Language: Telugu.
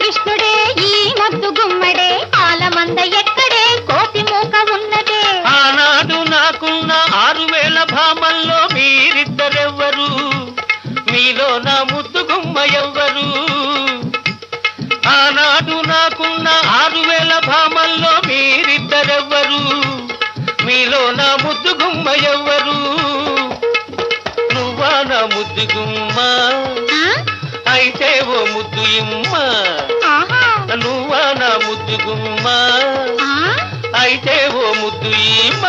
కృష్ణుడే ఈ ముద్దు గుమ్మడే ఆలమంద ఎక్కడే కోతి మూక ఉన్నదే ఆనాడు నాకున్న 6000 భామల్లో మీరిద్దరెవ్వరు మీలో నా ముద్దు గుమ్మ ఎవ్వరు ఆనాడు నాకున్న 6000 భామల్లో మీరిద్దరెవ్వరు మీలో నా ముద్దు గుమ్మ ఎవ్వరు నువ్వా నా ముద్దు గుమ్మ అయితే ఓ ముద్దు ఇమ్మ నువ్వా నా ముద్దు గుమ్మ అయితే ఓ ముద్దు ఇమ్మ